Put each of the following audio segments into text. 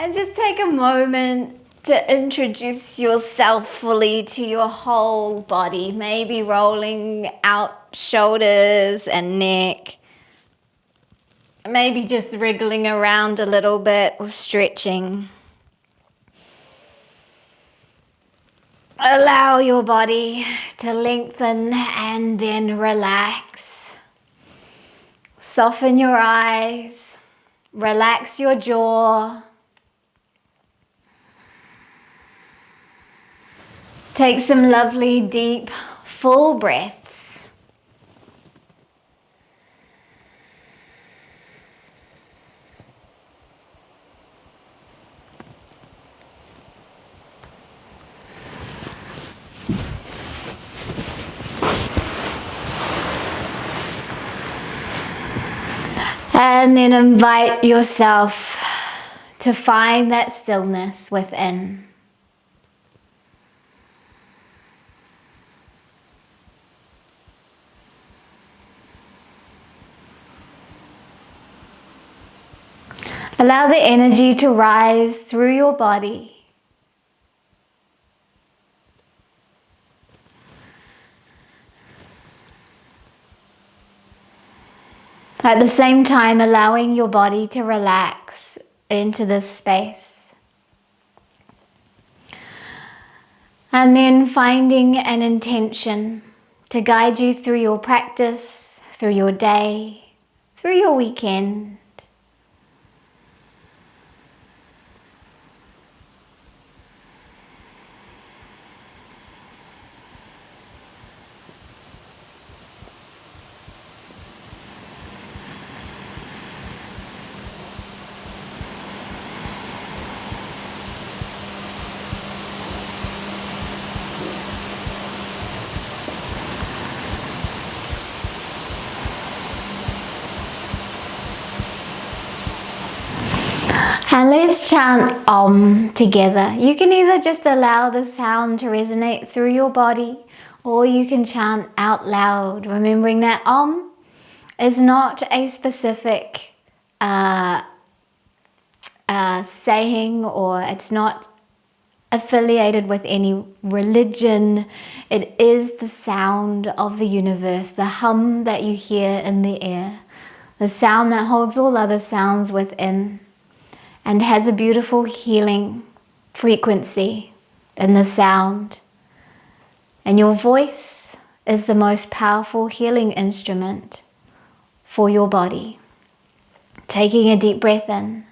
And just take a moment to introduce yourself fully to your whole body, maybe rolling out shoulders and neck, maybe just wriggling around a little bit or stretching. Allow your body to lengthen and then relax. Soften your eyes, relax your jaw. Take some lovely, deep, full breaths. And then invite yourself to find that stillness within. Allow the energy to rise through your body. At the same time, allowing your body to relax into this space. And then finding an intention to guide you through your practice, through your day, through your weekend. And let's chant Om together. You can either just allow the sound to resonate through your body, or you can chant out loud, remembering that Om is not a specific saying, or it's not affiliated with any religion. It is the sound of the universe, the hum that you hear in the air, the sound that holds all other sounds within, and has a beautiful healing frequency in the sound. And your voice is the most powerful healing instrument for your body. Taking a deep breath in.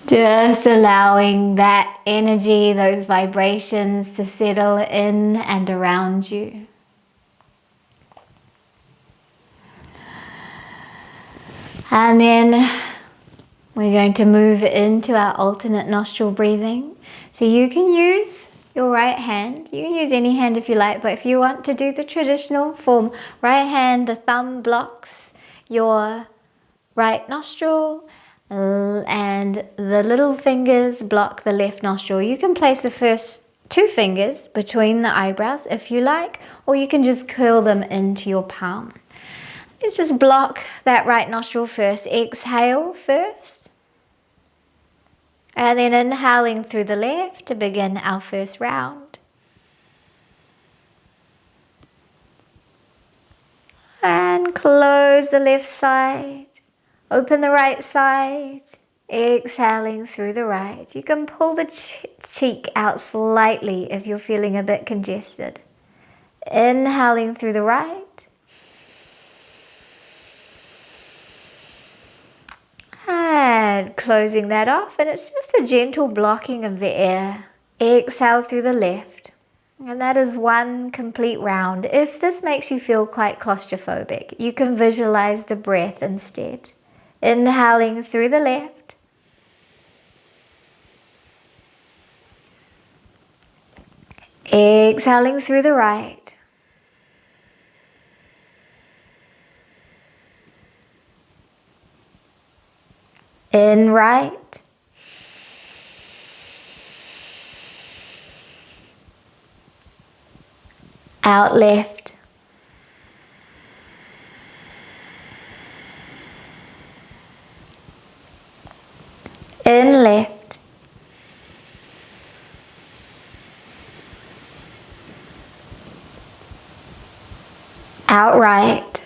Just allowing that energy, those vibrations to settle in and around you. And then we're going to move into our alternate nostril breathing. So you can use your right hand. You can use any hand if you like, but if you want to do the traditional form, right hand, the thumb blocks your right nostril, and the little fingers block the left nostril. You can place the first two fingers between the eyebrows if you like, or you can just curl them into your palm. Let's just block that right nostril first. Exhale first, and then inhaling through the left to begin our first round. And close the left side. Open the right side, exhaling through the right. You can pull the cheek out slightly if you're feeling a bit congested. Inhaling through the right. And closing that off, and it's just a gentle blocking of the air. Exhale through the left. And that is one complete round. If this makes you feel quite claustrophobic, you can visualize the breath instead. Inhaling through the left. Exhaling through the right. In right. Out left. In left. Out right.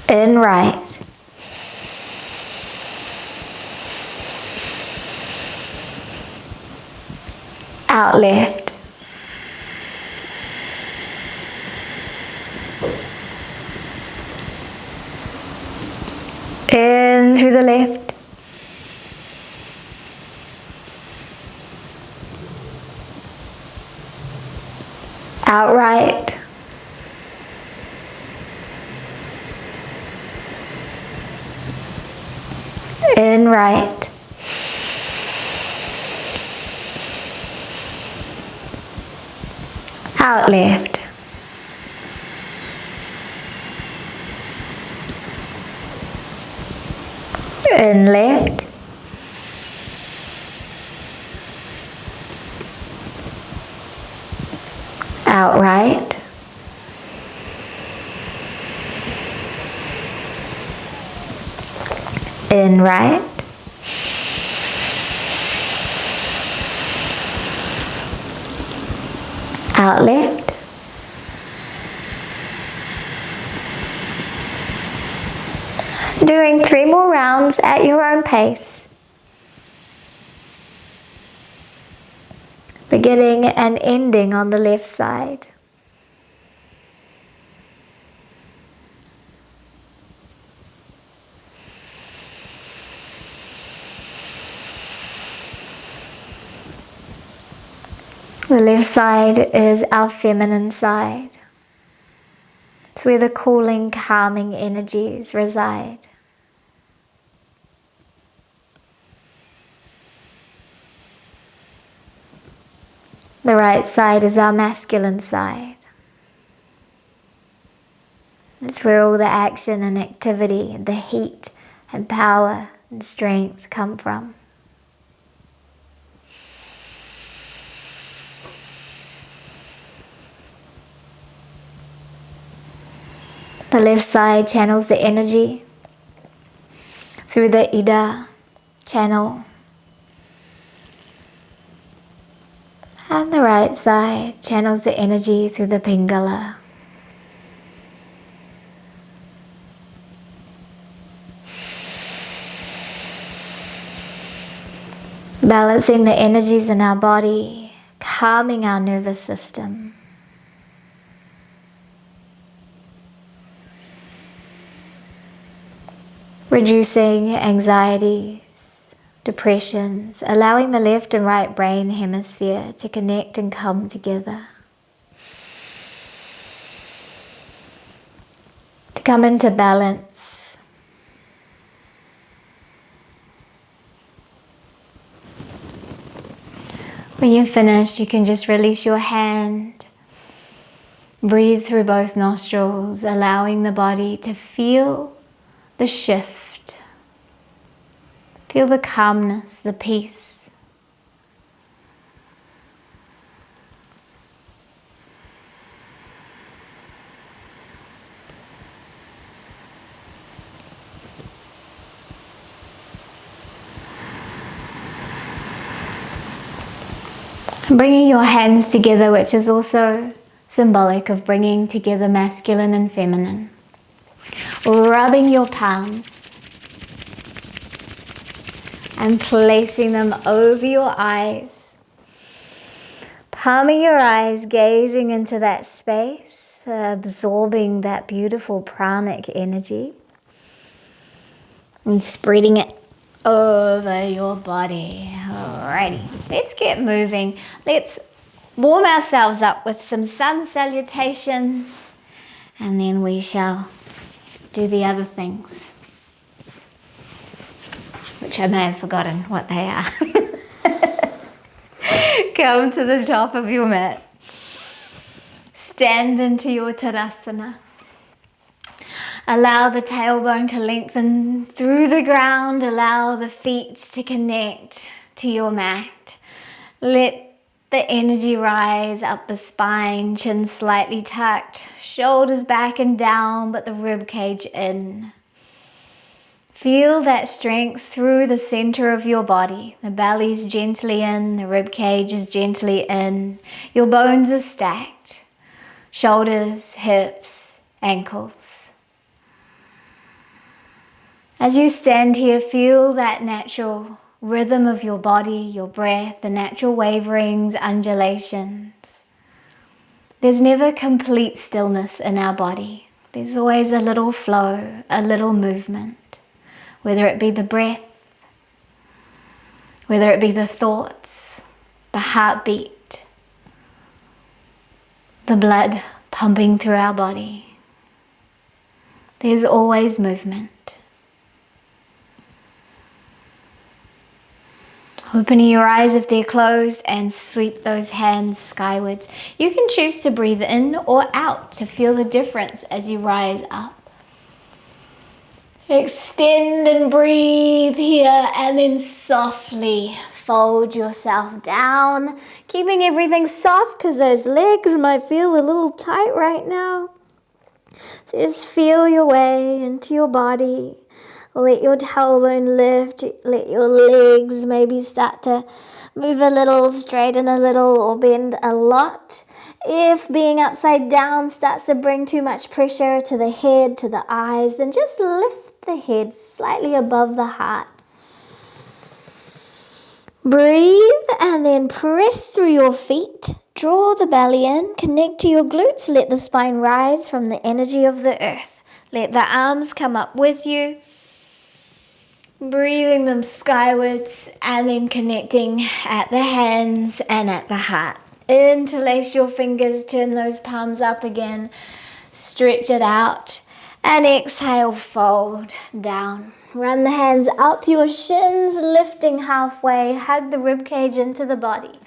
In right. Out left. In through the left. Out right. In right. Out left. In left. Out right. In right. Out left. Doing 3 more rounds at your own pace. Beginning and ending on the left side. The left side is our feminine side. It's where the cooling, calming energies reside. The right side is our masculine side. It's where all the action and activity, the heat and power and strength come from. The left side channels the energy through the Ida channel. And the right side channels the energy through the Pingala. Balancing the energies in our body, calming our nervous system. Reducing anxieties, depressions, allowing the left and right brain hemisphere to connect and come together. To come into balance. When you're finished, you can just release your hand. Breathe through both nostrils, allowing the body to feel the shift. Feel the calmness, the peace. Bringing your hands together, which is also symbolic of bringing together masculine and feminine. Rubbing your palms and placing them over your eyes. Palming your eyes, gazing into that space, absorbing that beautiful pranic energy and spreading it over your body. Alrighty, let's get moving. Let's warm ourselves up with some sun salutations, and then we shall do the other things, which I may have forgotten what they are. Come to the top of your mat. Stand into your Tadasana. Allow the tailbone to lengthen through the ground. Allow the feet to connect to your mat. Let the energy rise up the spine, chin slightly tucked, shoulders back and down, but the rib cage in. Feel that strength through the center of your body. The belly's gently in, the rib cage is gently in. Your bones are stacked. Shoulders, hips, ankles. As you stand here, feel that natural rhythm of your body, your breath, the natural waverings, undulations. There's never complete stillness in our body. There's always a little flow, a little movement, whether it be the breath, whether it be the thoughts, the heartbeat, the blood pumping through our body. There's always movement. Opening your eyes if they're closed and sweep those hands skywards. You can choose to breathe in or out to feel the difference as you rise up. Extend and breathe here, and then softly fold yourself down, keeping everything soft because those legs might feel a little tight right now. So just feel your way into your body. Let your tailbone lift, let your legs maybe start to move a little, straighten a little, or bend a lot. If being upside down starts to bring too much pressure to the head, to the eyes, then just lift the head slightly above the heart. Breathe and then press through your feet. Draw the belly in, connect to your glutes, let the spine rise from the energy of the earth. Let the arms come up with you. Breathing them skywards and then connecting at the hands and at the heart. Interlace your fingers, turn those palms up again, stretch it out, and exhale, fold down. Run the hands up your shins, lifting halfway, hug the ribcage into the body.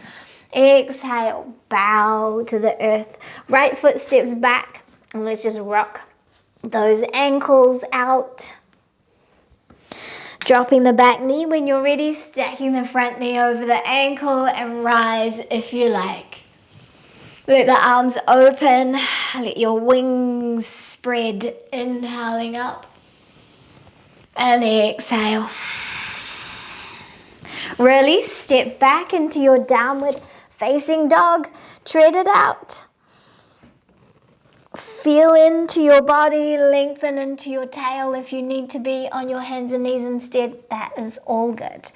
Exhale, bow to the earth. Right foot steps back, and let's just rock those ankles out. Dropping the back knee when you're ready, stacking the front knee over the ankle and rise if you like. Let the arms open, let your wings spread, inhaling up and exhale. Release, step back into your downward facing dog, tread it out. Feel into your body, lengthen into your tail. If you need to be on your hands and knees instead, that is all good.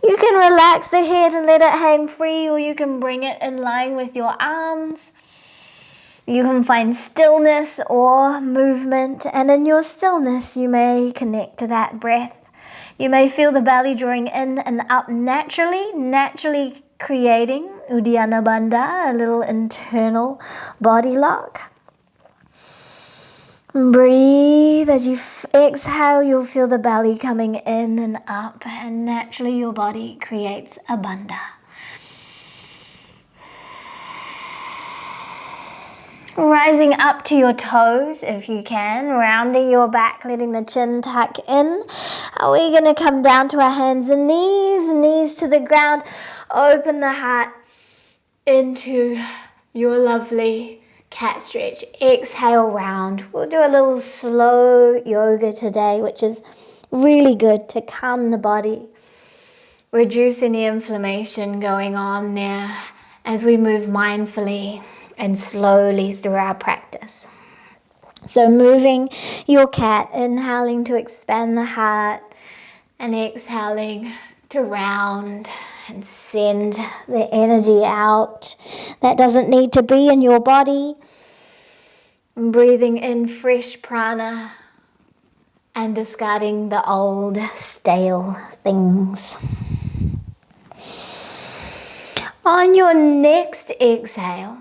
You can relax the head and let it hang free, or you can bring it in line with your arms. You can find stillness or movement, and in your stillness, you may connect to that breath. You may feel the belly drawing in and up naturally creating Uddiyana Bandha, a little internal body lock. Breathe. As you exhale, you'll feel the belly coming in and up, and naturally your body creates a bandha. Rising up to your toes if you can, rounding your back, letting the chin tuck in. We're going to come down to our hands and knees to the ground. Open the heart into your lovely cat stretch. Exhale, round. We'll do a little slow yoga today, which is really good to calm the body, reduce any inflammation going on there as we move mindfully and slowly through our practice. So moving your cat, inhaling to expand the heart and exhaling to round and send the energy out that doesn't need to be in your body. And breathing in fresh prana and discarding the old stale things. On your next exhale,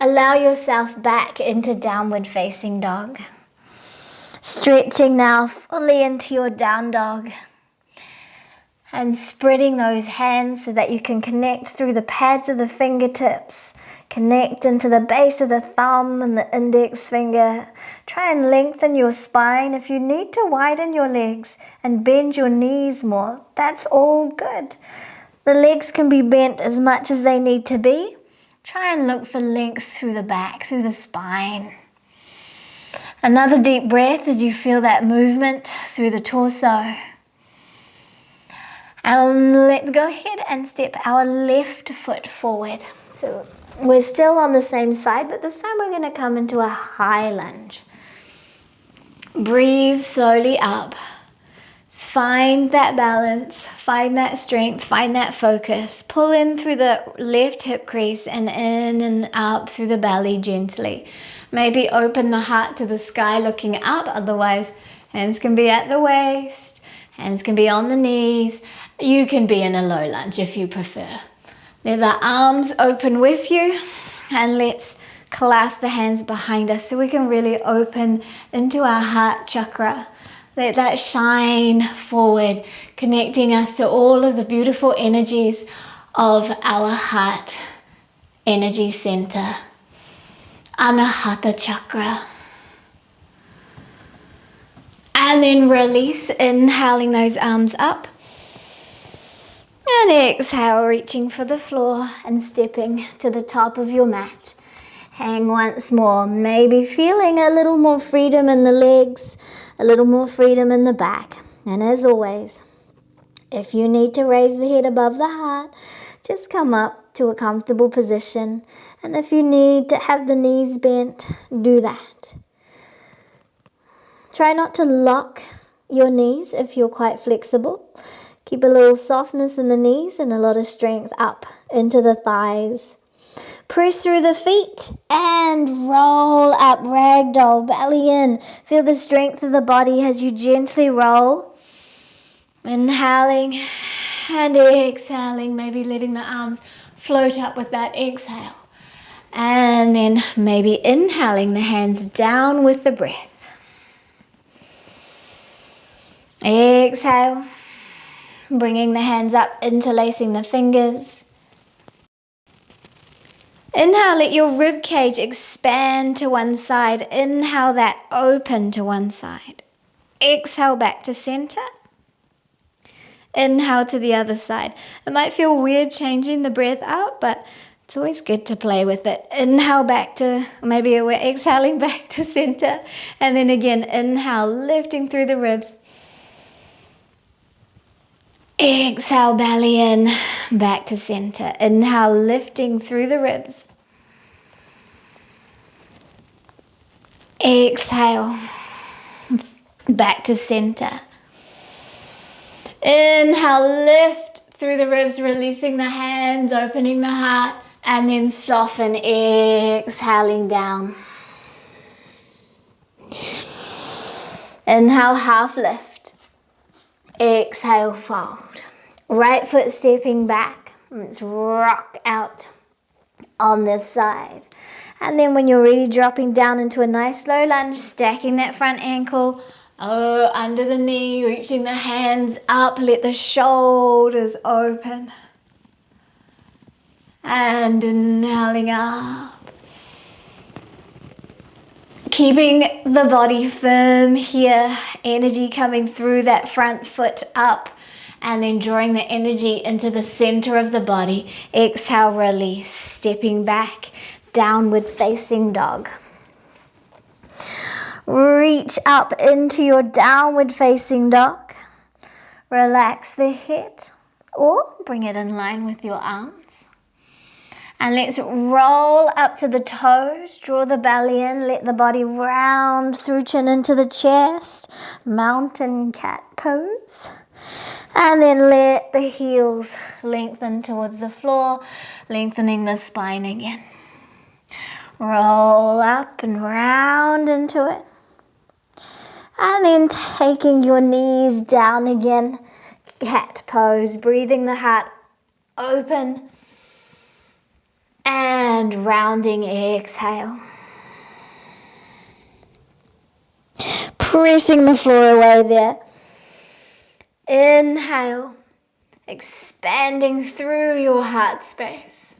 allow yourself back into downward facing dog. Stretching now fully into your down dog. And spreading those hands so that you can connect through the pads of the fingertips. Connect into the base of the thumb and the index finger. Try and lengthen your spine. If you need to widen your legs and bend your knees more, that's all good. The legs can be bent as much as they need to be. Try and look for length through the back, through the spine. Another deep breath as you feel that movement through the torso. And let's go ahead and step our left foot forward. So we're still on the same side, but this time we're going to come into a high lunge. Breathe slowly up. Find that balance, find that strength, find that focus. Pull in through the left hip crease and in and up through the belly gently. Maybe open the heart to the sky looking up, otherwise hands can be at the waist, hands can be on the knees. You can be in a low lunge if you prefer. Let the arms open with you and let's clasp the hands behind us so we can really open into our heart chakra. Let that shine forward, connecting us to all of the beautiful energies of our heart energy center, Anahata chakra. And then release, inhaling those arms up. And exhale, reaching for the floor and stepping to the top of your mat. Hang once more, maybe feeling a little more freedom in the legs, a little more freedom in the back. And as always, if you need to raise the head above the heart, just come up to a comfortable position. And if you need to have the knees bent, do that. Try not to lock your knees if you're quite flexible. Keep a little softness in the knees and a lot of strength up into the thighs. Press through the feet and roll up, ragdoll, belly in. Feel the strength of the body as you gently roll. Inhaling and exhaling, maybe letting the arms float up with that exhale. And then maybe inhaling the hands down with the breath. Exhale, bringing the hands up, interlacing the fingers. Inhale, let your rib cage expand to one side. Inhale that open to one side. Exhale back to center. Inhale to the other side. It might feel weird changing the breath up, but it's always good to play with it. Inhale back to, maybe we're exhaling back to center. And then again, inhale, lifting through the ribs. Exhale, belly in, back to center. Inhale, lifting through the ribs. Exhale, back to center. Inhale, lift through the ribs, releasing the hands, opening the heart, and then soften, exhaling down. Inhale, half lift. Exhale, fold. Right foot stepping back. Let's rock out on this side. And then when you're ready, dropping down into a nice low lunge, stacking that front ankle under the knee, reaching the hands up, let the shoulders open. And inhaling up. Keeping the body firm here, energy coming through that front foot up, and then drawing the energy into the center of the body. Exhale, release, stepping back, downward facing dog. Reach up into your downward facing dog. Relax the head or bring it in line with your arms. And let's roll up to the toes, draw the belly in, let the body round through chin into the chest, mountain cat pose. And then let the heels lengthen towards the floor, lengthening the spine again. Roll up and round into it. And then taking your knees down again, cat pose, breathing the heart open. And rounding exhale. Pressing the floor away there. Inhale. Expanding through your heart space.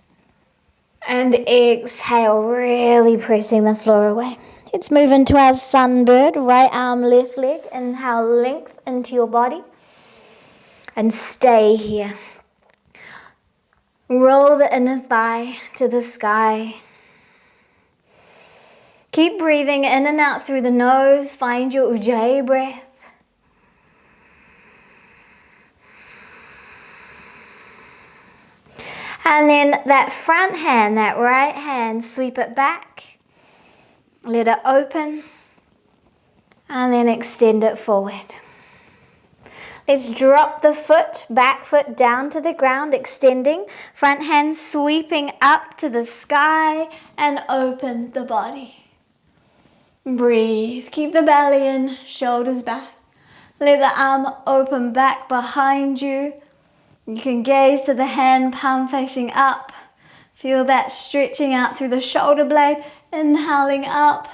And exhale, really pressing the floor away. Let's move into our sunbird. Right arm, left leg. Inhale, length into your body. And stay here. Roll the inner thigh to the sky. Keep breathing in and out through the nose. Find your Ujjayi breath. And then that front hand, that right hand, sweep it back. Let it open. And then extend it forward. Let's drop the foot, back foot down to the ground, extending. Front hand sweeping up to the sky and open the body. Breathe. Keep the belly in, shoulders back. Let the arm open back behind you. You can gaze to the hand, palm facing up. Feel that stretching out through the shoulder blade. Inhaling up.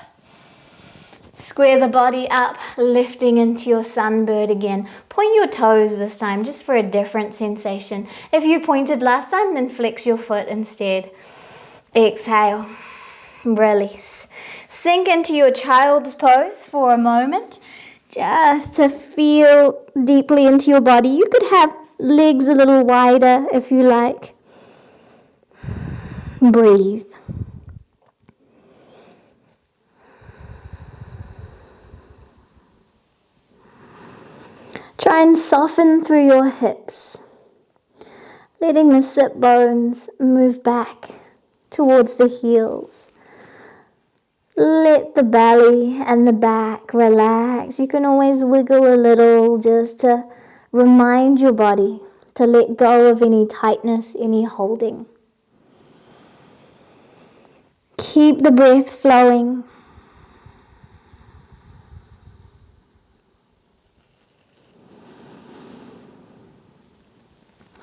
Square the body up, lifting into your sunbird again. Point your toes this time, just for a different sensation. If you pointed last time, then flex your foot instead. Exhale, release. Sink into your child's pose for a moment, just to feel deeply into your body. You could have legs a little wider if you like. Breathe. Try and soften through your hips, letting the sit bones move back towards the heels. Let the belly and the back relax. You can always wiggle a little just to remind your body to let go of any tightness, any holding. Keep the breath flowing.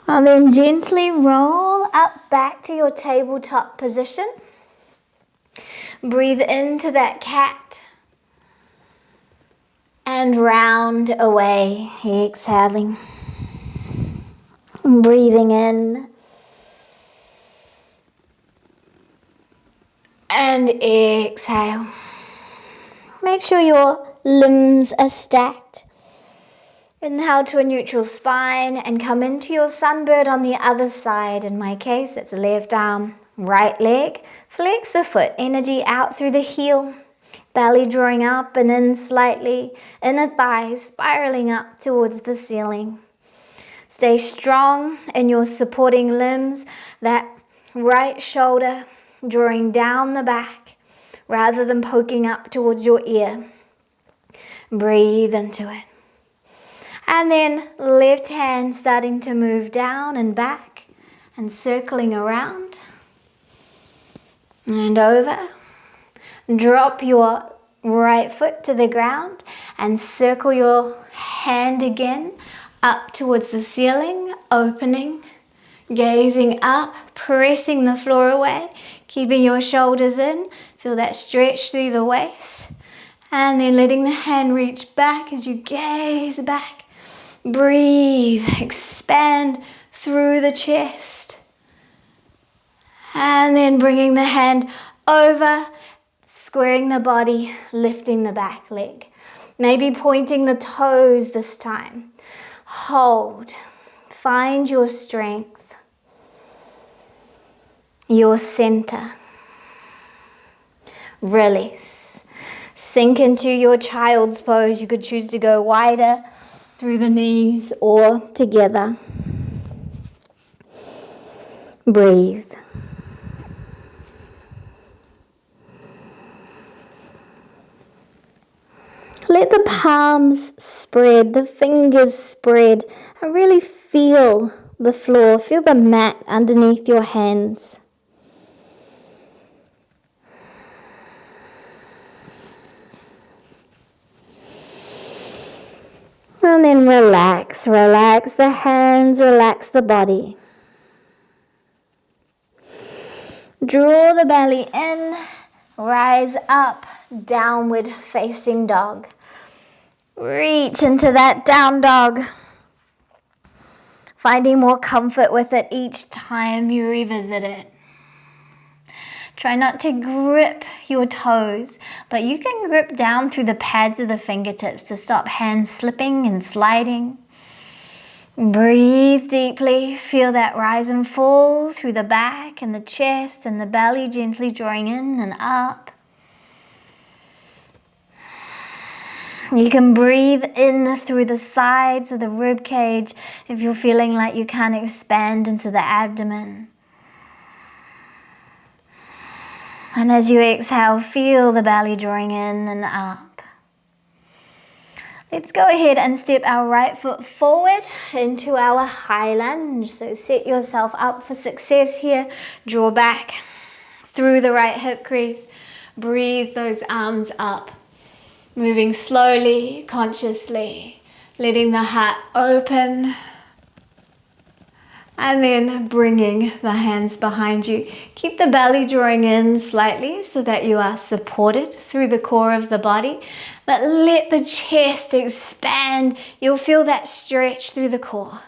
And then gently roll up back to your tabletop position. Breathe into that cat. And round away, exhaling. Breathing in. And exhale. Make sure your limbs are stacked. Inhale to a neutral spine and come into your sunbird on the other side. In my case, it's left arm, right leg. Flex the foot, energy out through the heel. Belly drawing up and in slightly. Inner thighs spiraling up towards the ceiling. Stay strong in your supporting limbs. That right shoulder drawing down the back rather than poking up towards your ear. Breathe into it. And then left hand starting to move down and back and circling around and over. Drop your right foot to the ground and circle your hand again up towards the ceiling, opening, gazing up, pressing the floor away, keeping your shoulders in. Feel that stretch through the waist. And then letting the hand reach back as you gaze back. Breathe, expand through the chest. And then bringing the hand over, squaring the body, lifting the back leg. Maybe pointing the toes this time. Hold. Find your strength. Your center. Release. Sink into your child's pose. You could choose to go wider through the knees or together. Breathe. Let the palms spread, the fingers spread, and really feel the floor, feel the mat underneath your hands. And then relax the hands, relax the body. Draw the belly in, rise up, downward facing dog. Reach into that down dog, finding more comfort with it each time you revisit it. Try not to grip your toes, but you can grip down through the pads of the fingertips to stop hands slipping and sliding. Breathe deeply, feel that rise and fall through the back and the chest and the belly, gently drawing in and up. You can breathe in through the sides of the rib cage if you're feeling like you can't expand into the abdomen. And as you exhale, feel the belly drawing in and up. Let's go ahead and step our right foot forward into our high lunge. So set yourself up for success here. Draw back through the right hip crease. Breathe those arms up. Moving slowly, consciously, letting the heart open. And then bringing the hands behind you. Keep the belly drawing in slightly so that you are supported through the core of the body. But let the chest expand. You'll feel that stretch through the core.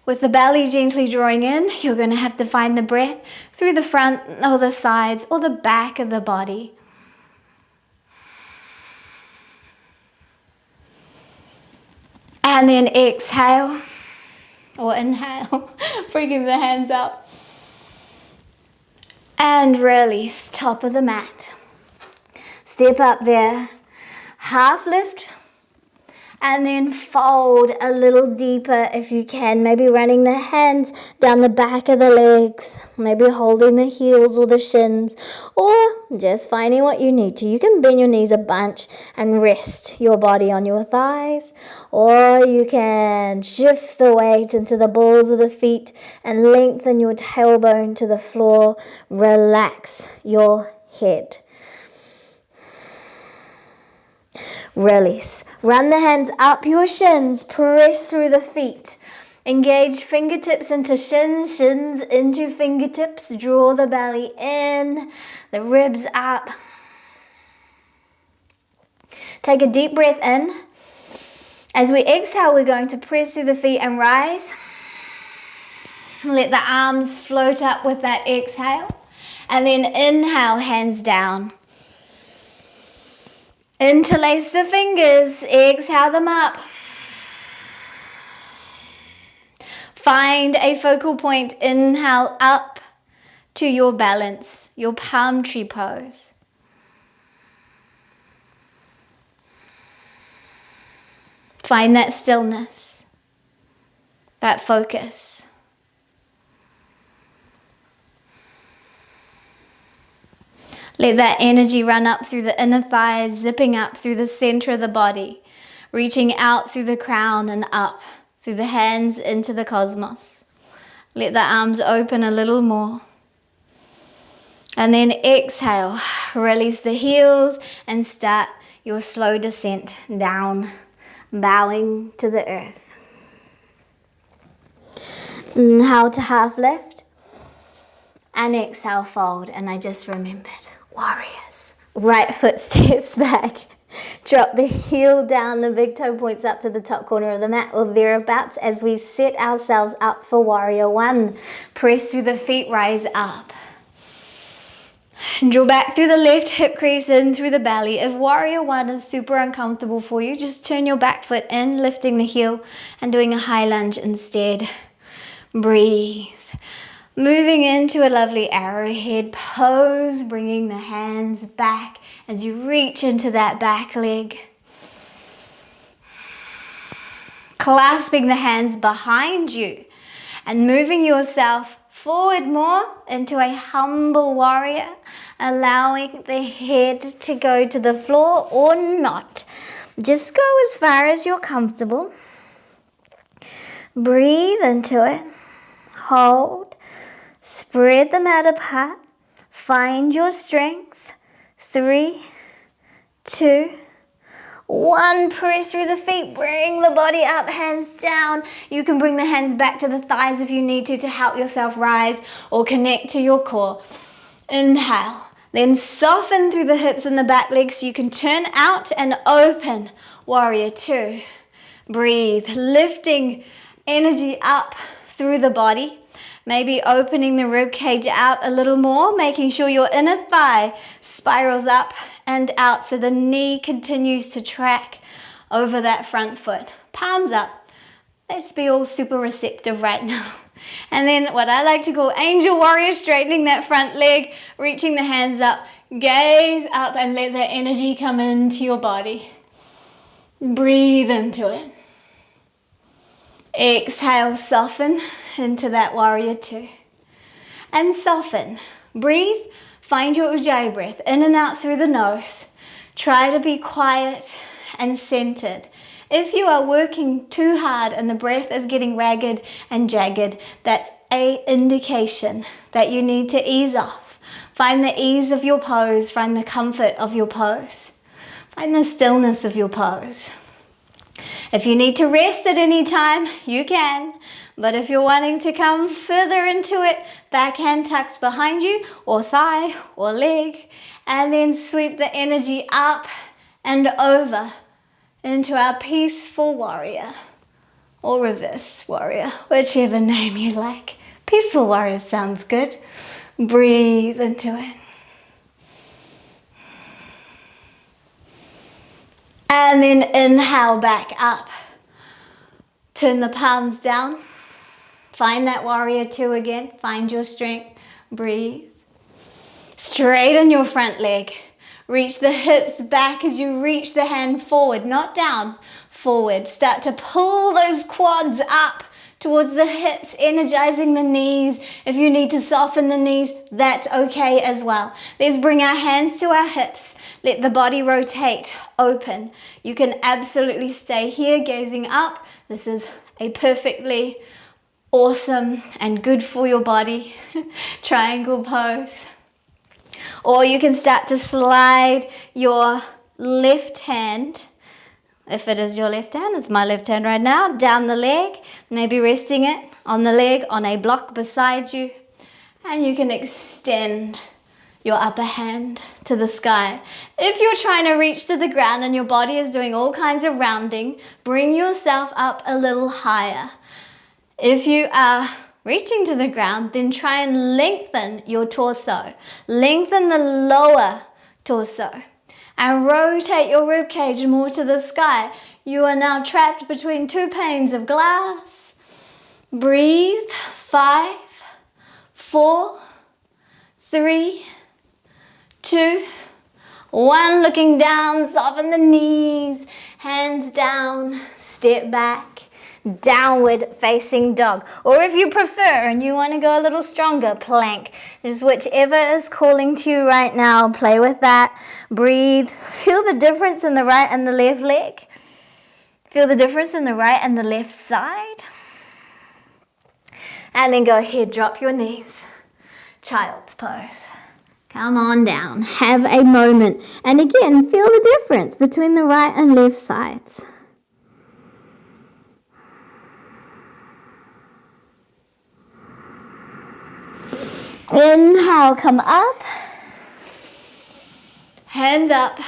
With the belly gently drawing in, you're going to have to find the breath through the front or the sides or the back of the body. And then exhale or inhale, bringing the hands up. And release, top of the mat. Step up there, half lift, and then fold a little deeper if you can. Maybe running the hands down the back of the legs, maybe holding the heels or the shins, or just finding what you need to. You can bend your knees a bunch and rest your body on your thighs, or you can shift the weight into the balls of the feet and lengthen your tailbone to the floor. Relax your head. Release. Run the hands up your shins. Press through the feet. Engage fingertips into shins, shins into fingertips. Draw the belly in, the ribs up. Take a deep breath in. As we exhale, we're going to press through the feet and rise. Let the arms float up with that exhale. And then inhale, hands down. Interlace the fingers, exhale them up. Find a focal point, inhale up to your balance, your palm tree pose. Find that stillness, that focus. Let that energy run up through the inner thighs, zipping up through the center of the body, reaching out through the crown and up through the hands into the cosmos. Let the arms open a little more. And then exhale, release the heels and start your slow descent down, bowing to the earth. Inhale to half lift and exhale, fold. And I just remembered. Warriors. Right foot steps back. Drop the heel down, the big toe points up to the top corner of the mat or thereabouts as we set ourselves up for warrior one. Press through the feet, rise up. And draw back through the left hip crease in through the belly. If warrior one is super uncomfortable for you, just turn your back foot in, lifting the heel and doing a high lunge instead. Breathe. Moving into a lovely arrowhead pose, bringing the hands back as you reach into that back leg. Clasping the hands behind you and moving yourself forward more into a humble warrior, allowing the head to go to the floor or not. Just go as far as you're comfortable. Breathe into it. Hold. Spread them out apart. Find your strength. 3, 2, 1. Press through the feet. Bring the body up, hands down. You can bring the hands back to the thighs if you need to help yourself rise or connect to your core. Inhale. Then soften through the hips and the back legs so you can turn out and open. Warrior 2. Breathe. Lifting energy up through the body. Maybe opening the rib cage out a little more, making sure your inner thigh spirals up and out so the knee continues to track over that front foot. Palms up. Let's be all super receptive right now. And then what I like to call angel warrior, straightening that front leg, reaching the hands up, gaze up and let that energy come into your body. Breathe into it. Exhale, soften into that warrior 2. And soften. Breathe. Find your ujjayi breath in and out through the nose. Try to be quiet and centered. If you are working too hard and the breath is getting ragged and jagged, that's an indication that you need to ease off. Find the ease of your pose. Find the comfort of your pose. Find the stillness of your pose. If you need to rest at any time, you can. But if you're wanting to come further into it, back hand tucks behind you, or thigh, or leg, and then sweep the energy up and over into our peaceful warrior, or reverse warrior, whichever name you like. Peaceful warrior sounds good. Breathe into it. And then inhale back up. Turn the palms down. Find that warrior 2 again. Find your strength. Breathe. Straighten your front leg. Reach the hips back as you reach the hand forward, not down, forward. Start to pull those quads up towards the hips, energizing the knees. If you need to soften the knees, that's okay as well. Let's bring our hands to our hips. Let the body rotate, open. You can absolutely stay here gazing up. This is a perfectly awesome and good for your body triangle pose. Or you can start to slide your left hand, if it is your left hand, it's my left hand right now, down the leg, maybe resting it on the leg on a block beside you. And you can extend your upper hand to the sky. If you're trying to reach to the ground and your body is doing all kinds of rounding, bring yourself up a little higher. If you are reaching to the ground, then try and lengthen your torso. Lengthen the lower torso and rotate your rib cage more to the sky. You are now trapped between 2 panes of glass. Breathe. 5, 4, 3, 2, 1. Looking down, soften the knees, hands down, step back. Downward facing dog, or if you prefer and you want to go a little stronger, plank. Just whichever is calling to you right now, play with that. Breathe. Feel the difference in the right and the left leg. Feel the difference in the right and the left side. And then go ahead, drop your knees. Child's pose. Come on down, have a moment, and again feel the difference between the right and left sides. Inhale, come up, hands up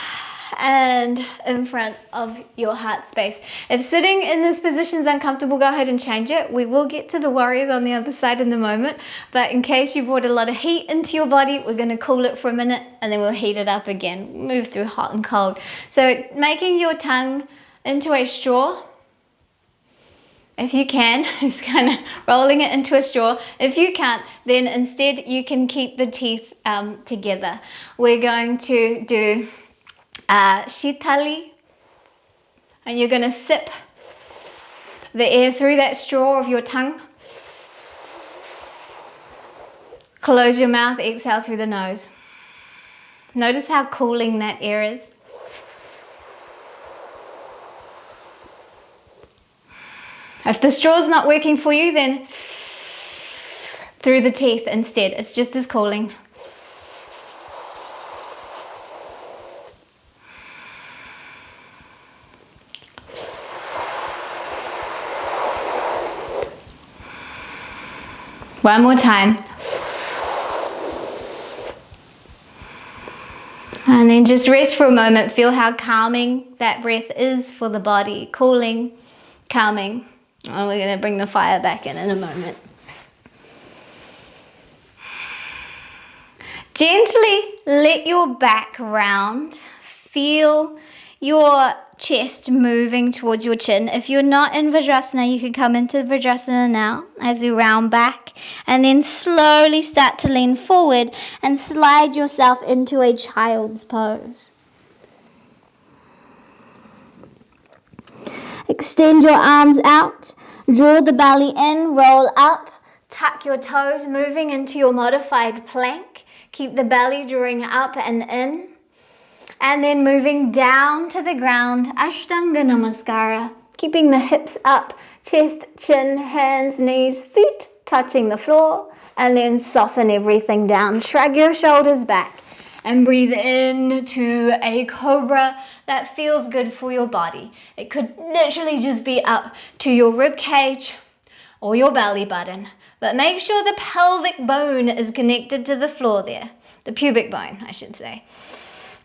and in front of your heart space. If sitting in this position is uncomfortable, go ahead and change it. We will get to the warriors on the other side in a moment, but in case you brought a lot of heat into your body, we're going to cool it for a minute and then we'll heat it up again. Move through hot and cold. So making your tongue into a straw. If you can, just kind of rolling it into a straw. If you can't, then instead you can keep the teeth together. We're going to do shitali, and you're going to sip the air through that straw of your tongue. Close your mouth, exhale through the nose. Notice how cooling that air is. If the straw's not working for you, then through the teeth instead. It's just as cooling. One more time. And then just rest for a moment. Feel how calming that breath is for the body. Cooling, calming. And we're going to bring the fire back in a moment. Gently let your back round. Feel your chest moving towards your chin. If you're not in Vajrasana, you can come into Vajrasana now as you round back, and then slowly start to lean forward and slide yourself into a child's pose. Extend your arms out, draw the belly in, roll up, tuck your toes, moving into your modified plank. Keep the belly drawing up and in. And then moving down to the ground, Ashtanga Namaskara. Keeping the hips up, chest, chin, hands, knees, feet touching the floor. And then soften everything down. Shrug your shoulders back. And breathe into a cobra that feels good for your body. It could literally just be up to your rib cage or your belly button. But make sure the pelvic bone is connected to the floor there. The pubic bone, I should say.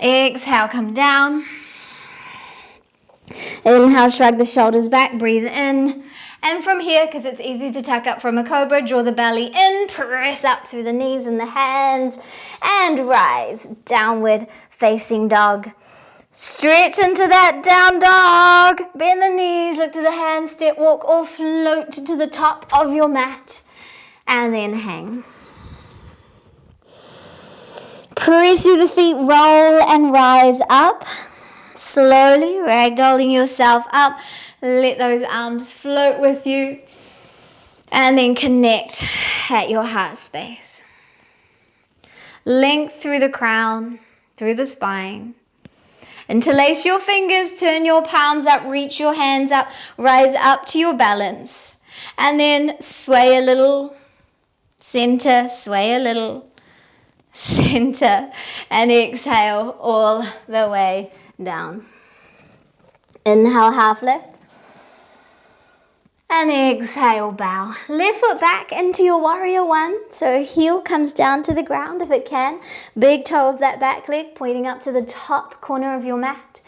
Exhale, come down. Inhale, shrug the shoulders back, breathe in. And from here, because it's easy to tuck up from a cobra, draw the belly in, press up through the knees and the hands, and rise. Downward facing dog. Stretch into that down dog. Bend the knees, look to the hands, step, walk, or float to the top of your mat. And then hang. Press through the feet, roll and rise up. Slowly ragdolling yourself up. Let those arms float with you. And then connect at your heart space. Length through the crown, through the spine. Interlace your fingers, turn your palms up, reach your hands up, rise up to your balance. And then sway a little, center, sway a little. Center, and exhale all the way down. Inhale, half lift. And exhale, bow. Left foot back into your warrior one. So heel comes down to the ground if it can. Big toe of that back leg pointing up to the top corner of your mat.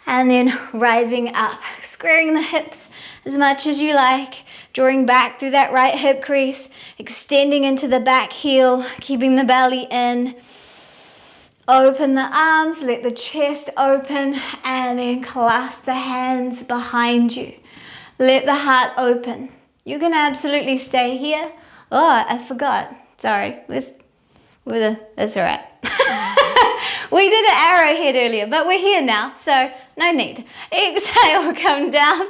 And then rising up, squaring the hips as much as you like. Drawing back through that right hip crease. Extending into the back heel, keeping the belly in. Open the arms, let the chest open, and then clasp the hands behind you. Let the heart open. You can absolutely stay here. Oh, I forgot. Sorry. That's all right. We did an arrowhead earlier, but we're here now, so no need. Exhale, come down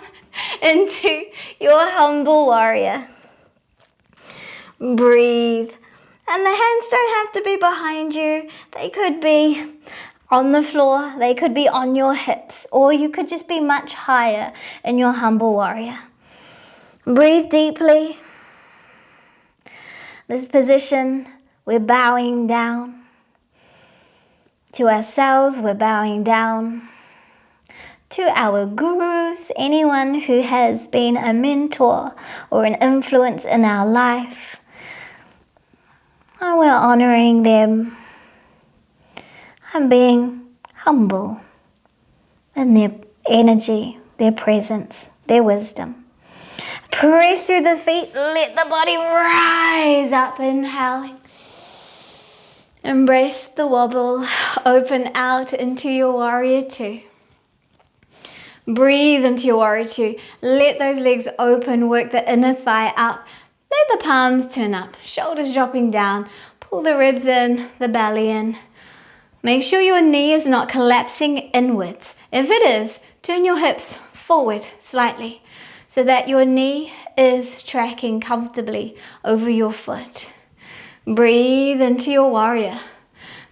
into your humble warrior. Breathe. And the hands don't have to be behind you. They could be on the floor. They could be on your hips. Or you could just be much higher in your humble warrior. Breathe deeply. This position, we're bowing down. To ourselves, we're bowing down. To our gurus, anyone who has been a mentor or an influence in our life. And we're honoring them and being humble in their energy, their presence, their wisdom. Press through the feet, let the body rise up, inhaling. Embrace the wobble, open out into your warrior two. Breathe into your warrior two. Let those legs open, work the inner thigh up. Let the palms turn up, shoulders dropping down. Pull the ribs in, the belly in. Make sure your knee is not collapsing inwards. If it is, turn your hips forward slightly so that your knee is tracking comfortably over your foot. Breathe into your warrior.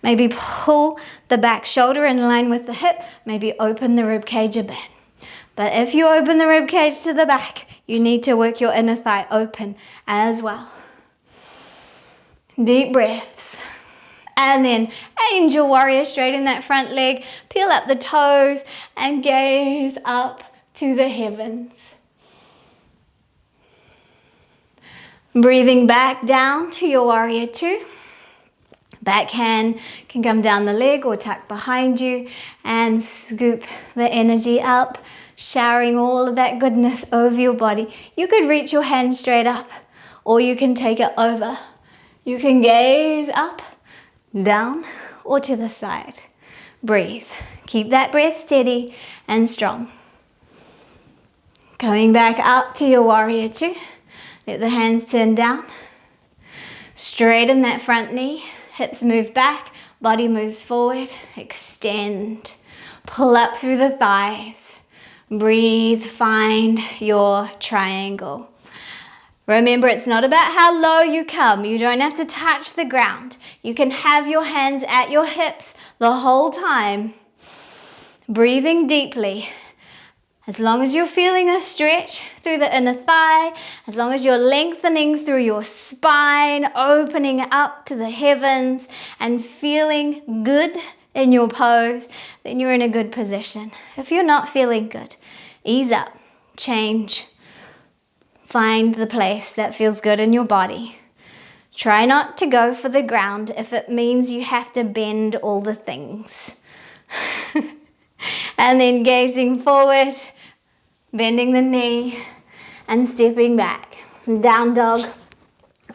Maybe pull the back shoulder in line with the hip. Maybe open the rib cage a bit. But if you open the rib cage to the back, you need to work your inner thigh open as well. Deep breaths. And then angel warrior, straighten that front leg, peel up the toes and gaze up to the heavens. Breathing back down to your warrior two. Back hand can come down the leg or tuck behind you and scoop the energy up, showering all of that goodness over your body. You could reach your hand straight up or you can take it over. You can gaze up, down or to the side. Breathe. Keep that breath steady and strong. Going back up to your warrior two. Let the hands turn down. Straighten that front knee. Hips move back. Body moves forward. Extend. Pull up through the thighs. Breathe. Find your triangle. Remember, it's not about how low you come. You don't have to touch the ground. You can have your hands at your hips the whole time. Breathing deeply. As long as you're feeling a stretch through the inner thigh, as long as you're lengthening through your spine, opening up to the heavens and feeling good in your pose, then you're in a good position. If you're not feeling good, ease up, change. Find the place that feels good in your body. Try not to go for the ground if it means you have to bend all the things. And then gazing forward, bending the knee and stepping back. Down dog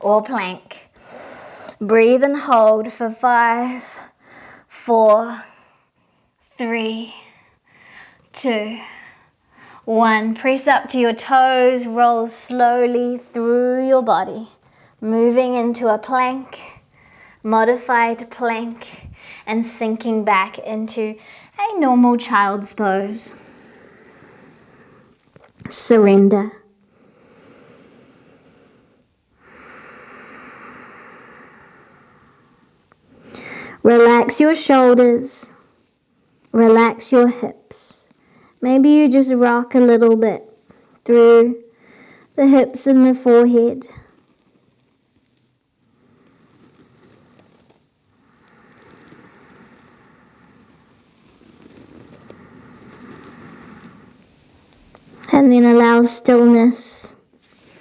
or plank. Breathe and hold for 5, 4, 3, 2, 1. Press up to your toes, roll slowly through your body, moving into a plank, modified plank, and sinking back into a normal child's pose. Surrender. Relax your shoulders, relax your hips. Maybe you just rock a little bit through the hips and the forehead. And then allow stillness.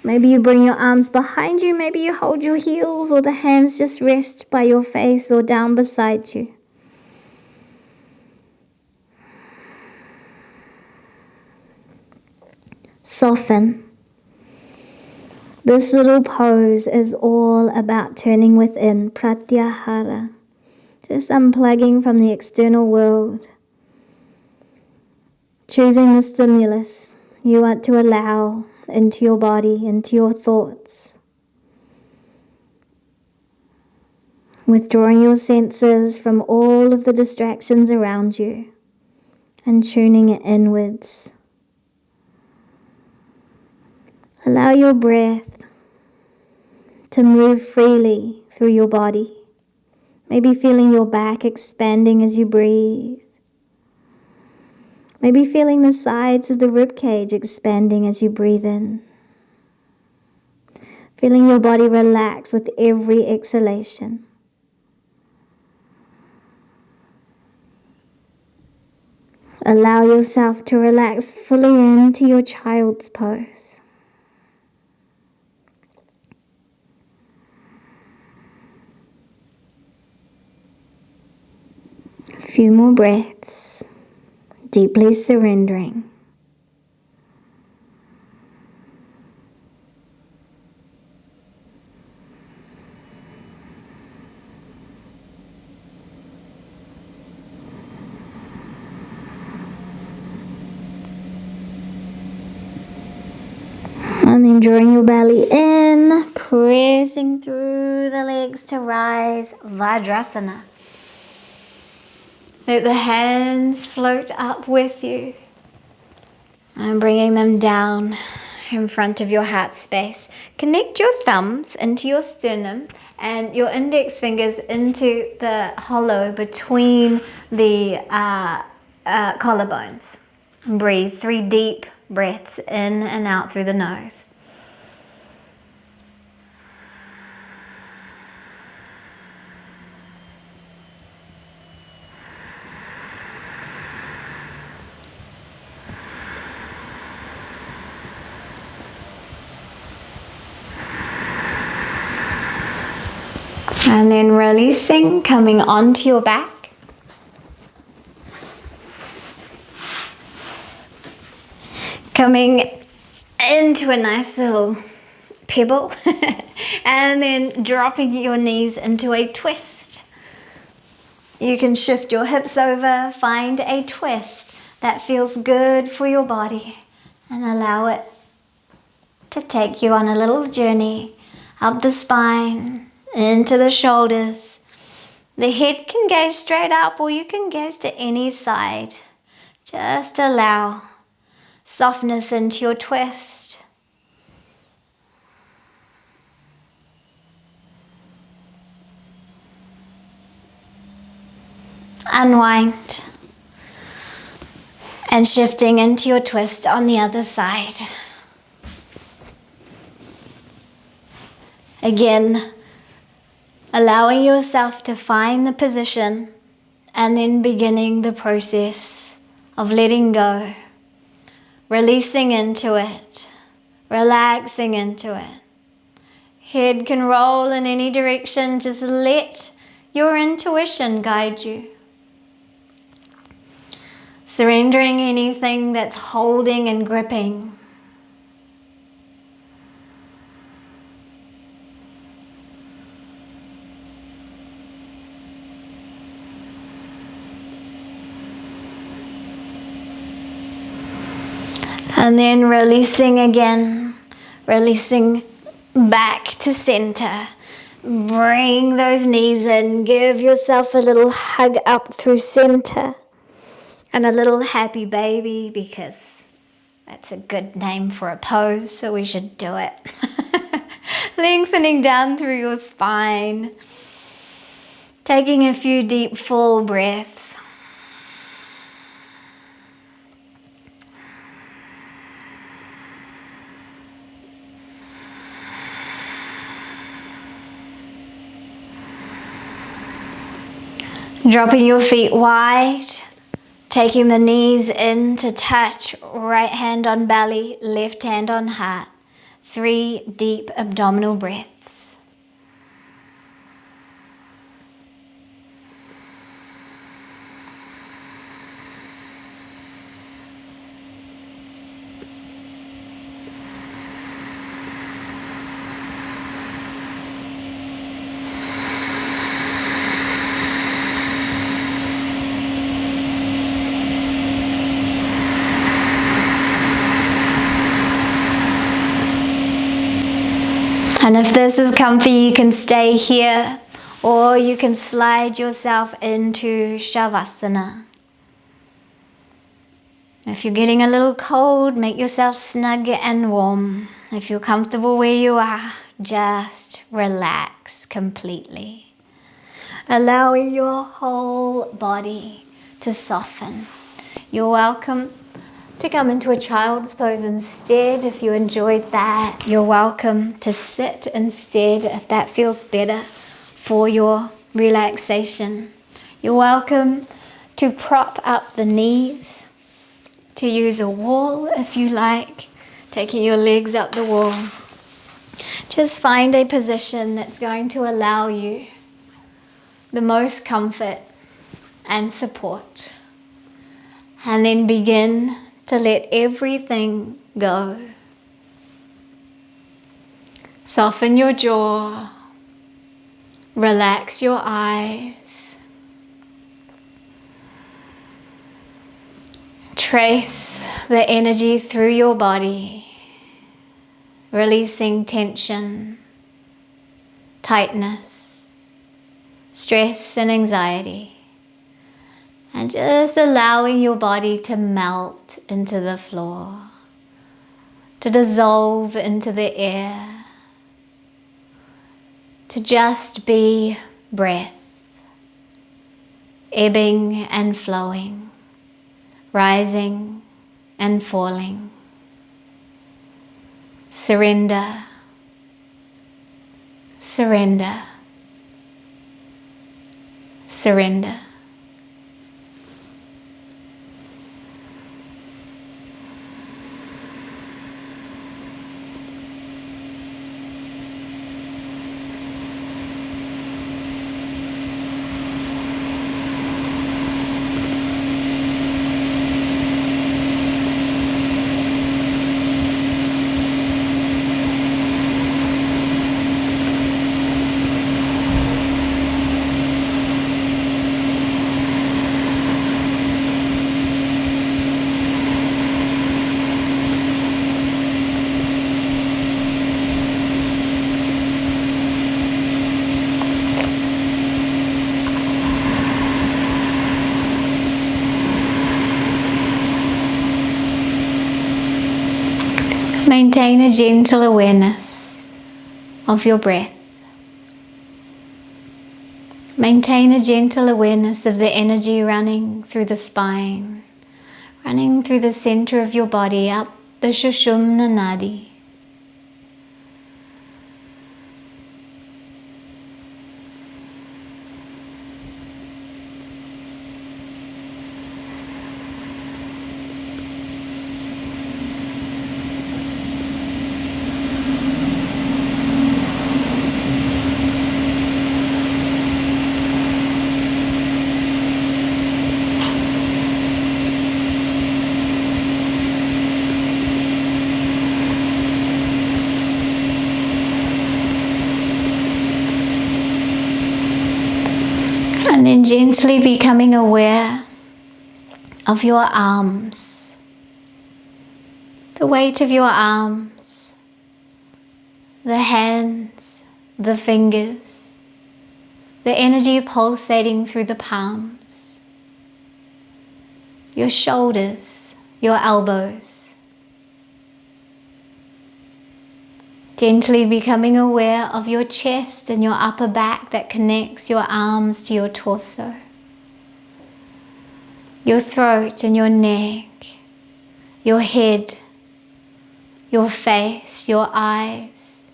Maybe you bring your arms behind you, maybe you hold your heels or the hands just rest by your face or down beside you. Soften. This little pose is all about turning within, pratyahara, just unplugging from the external world, choosing the stimulus you want to allow into your body, into your thoughts, withdrawing your senses from all of the distractions around you and tuning it inwards. Allow your breath to move freely through your body. Maybe feeling your back expanding as you breathe. Maybe feeling the sides of the ribcage expanding as you breathe in. Feeling your body relax with every exhalation. Allow yourself to relax fully into your child's pose. A few more breaths, deeply surrendering. And then drawing your belly in, pressing through the legs to rise, Vajrasana. Let the hands float up with you and bringing them down in front of your heart space. Connect your thumbs into your sternum and your index fingers into the hollow between the collarbones. Breathe 3 deep breaths in and out through the nose. And then releasing, coming onto your back. Coming into a nice little pebble. And then dropping your knees into a twist. You can shift your hips over, find a twist that feels good for your body, and allow it to take you on a little journey up the spine, into the shoulders. The head can gaze straight up, or you can gaze to any side. Just allow softness into your twist. Unwind. And shifting into your twist on the other side. Again, allowing yourself to find the position and then beginning the process of letting go, releasing into it, relaxing into it. Head can roll in any direction, just let your intuition guide you. Surrendering anything that's holding and gripping. And then releasing again, releasing back to center. Bring those knees in, give yourself a little hug up through center. And a little happy baby, because that's a good name for a pose, so we should do it. Lengthening down through your spine. Taking a few deep, full breaths. Dropping your feet wide. Taking the knees in to touch, right hand on belly, left hand on heart. 3 deep abdominal breaths. And if this is comfy, you can stay here, or you can slide yourself into Shavasana. If you're getting a little cold, make yourself snug and warm. If you're comfortable where you are, just relax completely. Allowing your whole body to soften. You're welcome to come into a child's pose instead if you enjoyed that. You're welcome to sit instead if that feels better for your relaxation. You're welcome to prop up the knees, to use a wall if you like, taking your legs up the wall. Just find a position that's going to allow you the most comfort and support. And then begin to let everything go. Soften your jaw. Relax your eyes. Trace the energy through your body, releasing tension, tightness, stress and anxiety. And just allowing your body to melt into the floor, to dissolve into the air, to just be breath, ebbing and flowing, rising and falling. Surrender, surrender, surrender. Maintain a gentle awareness of your breath. Maintain a gentle awareness of the energy running through the spine, running through the center of your body up the Sushumna Nadi. And then gently becoming aware of your arms, the weight of your arms, the hands, the fingers, the energy pulsating through the palms, your shoulders, your elbows. Gently becoming aware of your chest and your upper back that connects your arms to your torso. Your throat and your neck, your head, your face, your eyes,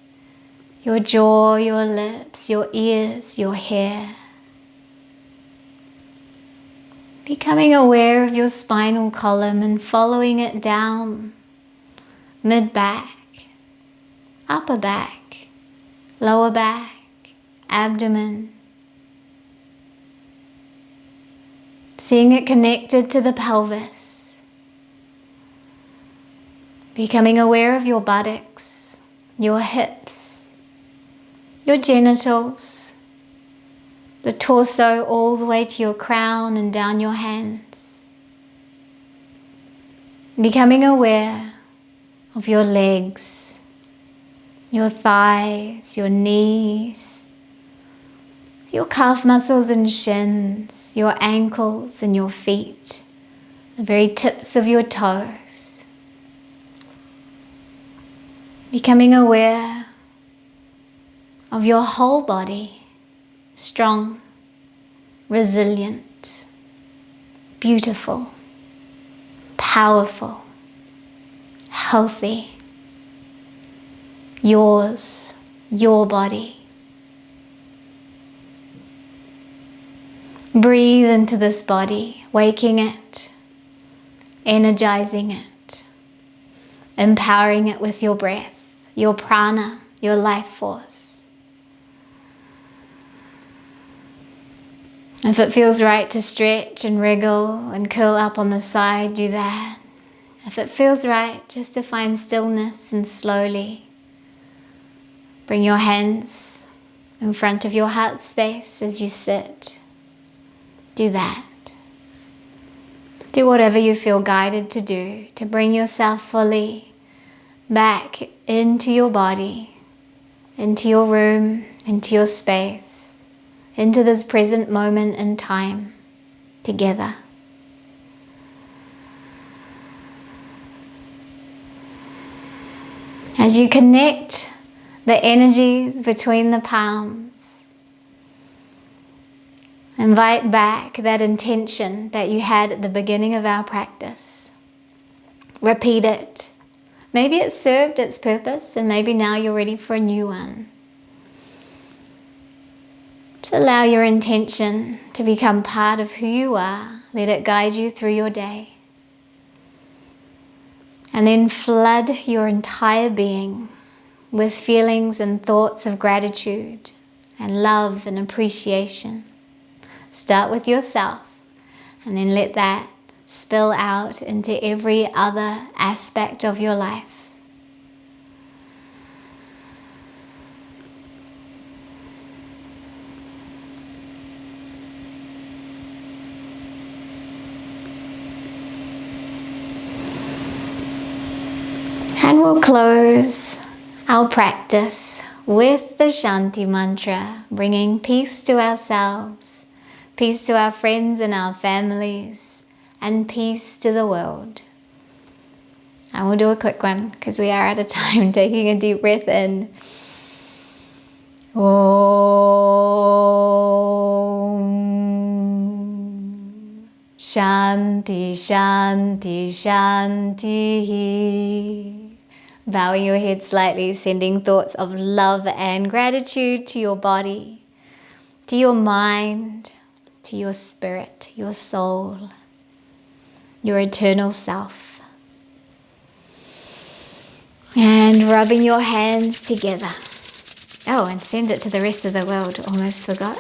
your jaw, your lips, your ears, your hair. Becoming aware of your spinal column and following it down, mid-back, upper back, lower back, abdomen. Seeing it connected to the pelvis. Becoming aware of your buttocks, your hips, your genitals, the torso all the way to your crown and down your hands. Becoming aware of your legs, your thighs, your knees, your calf muscles and shins, your ankles and your feet, the very tips of your toes. Becoming aware of your whole body, strong, resilient, beautiful, powerful, healthy. Yours, your body. Breathe into this body, waking it, energizing it, empowering it with your breath, your prana, your life force. If it feels right to stretch and wriggle and curl up on the side, do that. If it feels right just to find stillness and slowly bring your hands in front of your heart space as you sit. Do that. Do whatever you feel guided to do to bring yourself fully back into your body, into your room, into your space, into this present moment in time together. As you connect the energies between the palms, invite back that intention that you had at the beginning of our practice. Repeat it. Maybe it served its purpose and maybe now you're ready for a new one. Just allow your intention to become part of who you are. Let it guide you through your day. And then flood your entire being with feelings and thoughts of gratitude and love and appreciation. Start with yourself and then let that spill out into every other aspect of your life. And we'll close our practice with the Shanti Mantra, bringing peace to ourselves, peace to our friends and our families, and peace to the world. And we'll do a quick one because we are out of time. Taking a deep breath in. Om Shanti, Shanti, Shanti. Bowing your head slightly, sending thoughts of love and gratitude to your body, to your mind, to your spirit, your soul, your eternal self. And rubbing your hands together. Oh, and send it to the rest of the world. Almost forgot.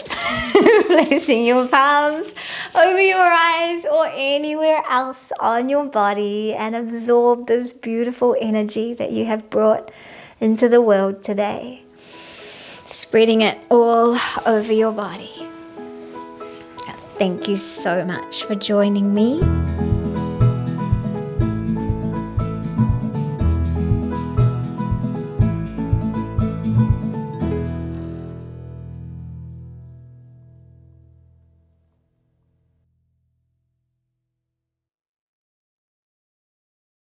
Placing your palms over your eyes or anywhere else on your body and absorb this beautiful energy that you have brought into the world today. Spreading it all over your body. Thank you so much for joining me.